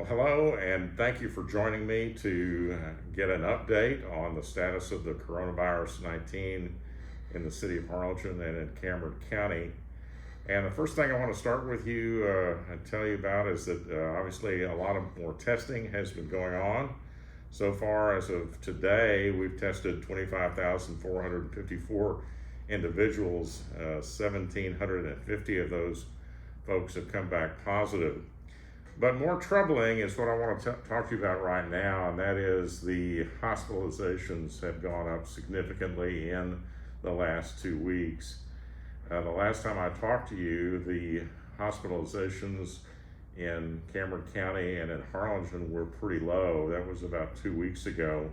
Well, hello, and thank you for joining me to get an update on the status of the coronavirus 19 in the city of Arlington and in Cameron County. And the first thing I want to start with you and tell you about is that obviously a lot of more testing has been going on. So far, as of today, we've tested 25,454 individuals. 1,750 of those folks have come back positive. But more troubling is what I want to talk to you about right now, and that is the hospitalizations have gone up significantly in the last 2 weeks. The last time I talked to you, the hospitalizations in Cameron County and in Harlingen were pretty low. That was about 2 weeks ago.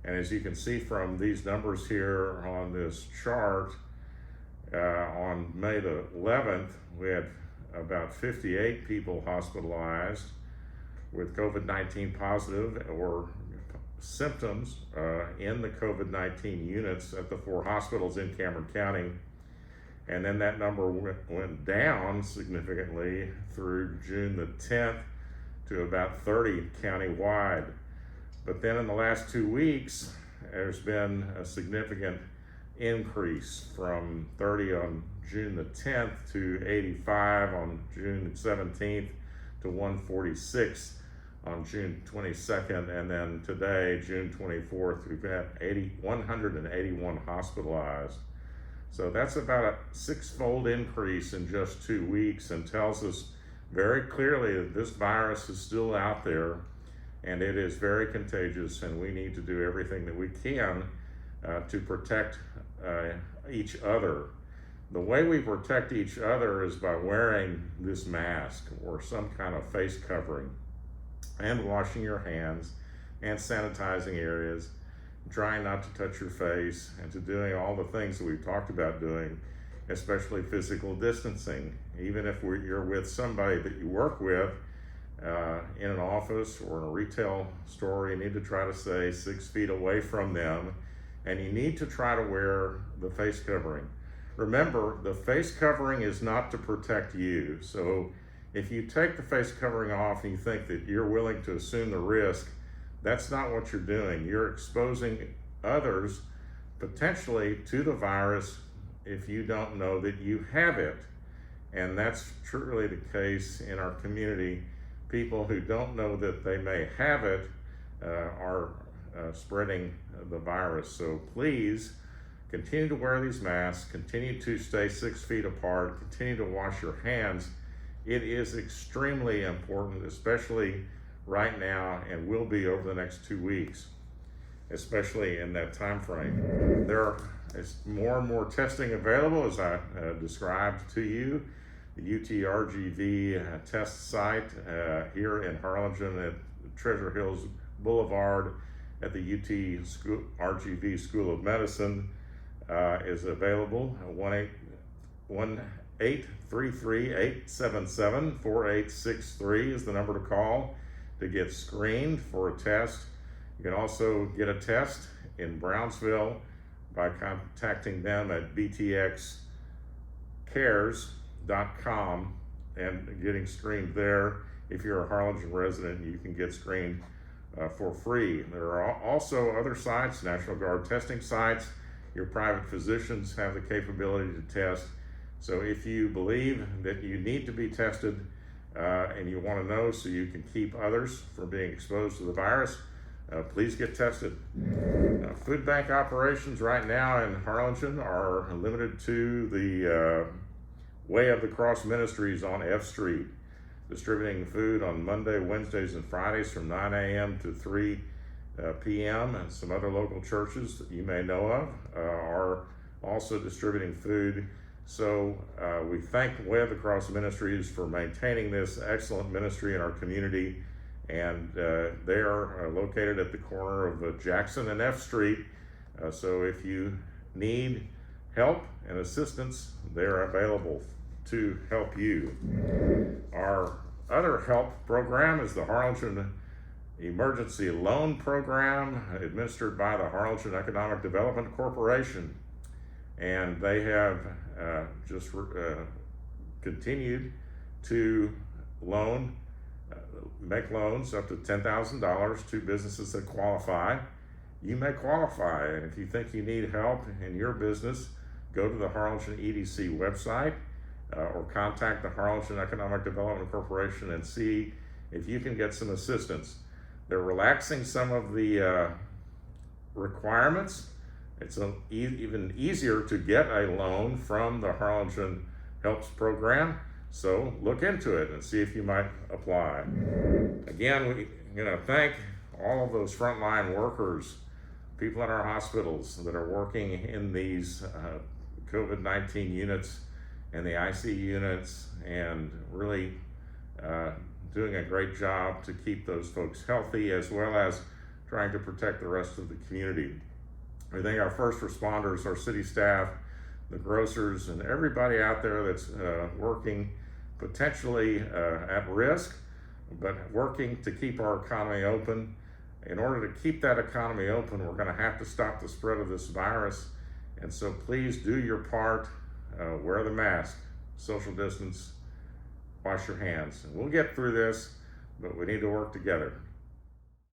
And as you can see from these numbers here on this chart, on May the 11th, we had about 58 people hospitalized with COVID-19 positive or symptoms in the COVID-19 units at the 4 hospitals in Cameron County. And then that number went down significantly through June the 10th to about 30 countywide. But then in the last 2 weeks, there's been a significant increase from 30 on June the 10th to 85 on June 17th to 146 on June 22nd, and then today, June 24th, we've got 181 hospitalized. So that's about a 6-fold increase in just 2 weeks, and tells us very clearly that this virus is still out there and it is very contagious, and we need to do everything that we can to protect each other. The way we protect each other is by wearing this mask or some kind of face covering, and washing your hands and sanitizing areas, trying not to touch your face, and to doing all the things that we've talked about doing, especially physical distancing. Even if you're with somebody that you work with in an office or in a retail store, you need to try to stay 6 feet away from them, and you need to try to wear the face covering. Remember, the face covering is not to protect you. So if you take the face covering off and you think that you're willing to assume the risk, that's not what you're doing. You're exposing others potentially to the virus if you don't know that you have it. And that's truly the case in our community. People who don't know that they may have it are spreading the virus. So please continue to wear these masks, continue to stay 6 feet apart, continue to wash your hands. It is extremely important, especially right now, and will be over the next 2 weeks, especially in that time frame. There is more and more testing available, as I described to you. The UTRGV test site here in Harlingen at Treasure Hills Boulevard at the UTRGV School of Medicine is available. 1-833-877-4863 is the number to call to get screened for a test. You can also get a test in Brownsville by contacting them at btxcares.com and getting screened there. If you're a Harlingen resident, you can get screened for free. There are also other sites, National Guard testing sites. Your private physicians have the capability to test. So if you believe that you need to be tested and you want to know so you can keep others from being exposed to the virus, please get tested. Food bank operations right now in Harlingen are limited to the Way of the Cross Ministries on F Street, distributing food on Monday, Wednesdays, and Fridays from 9 a.m. to 3 p.m. And some other local churches that you may know of are also distributing food. So we thank Way of the Cross Ministries for maintaining this excellent ministry in our community. And they are located at the corner of Jackson and F Street. So if you need help and assistance, they're available to help you. Our other help program is the Harlingen Emergency Loan Program, administered by the Harlingen Economic Development Corporation. And they have continued to loan make loans up to $10,000 to businesses that qualify. You may qualify, and if you think you need help in your business, go to the Harlingen EDC website or contact the Harlingen Economic Development Corporation and see if you can get some assistance. They're relaxing some of the requirements. It's even easier to get a loan from the Harlingen Helps program, so look into it and see if you might apply. Again, we thank all of those frontline workers, people in our hospitals that are working in these COVID-19 units and the IC units, and really doing a great job to keep those folks healthy, as well as trying to protect the rest of the community. We thank our first responders, our city staff, the grocers, and everybody out there that's working potentially at risk, but working to keep our economy open. In order to keep that economy open, we're going to have to stop the spread of this virus. And so please do your part, wear the mask, social distance, wash your hands. And we'll get through this, but we need to work together.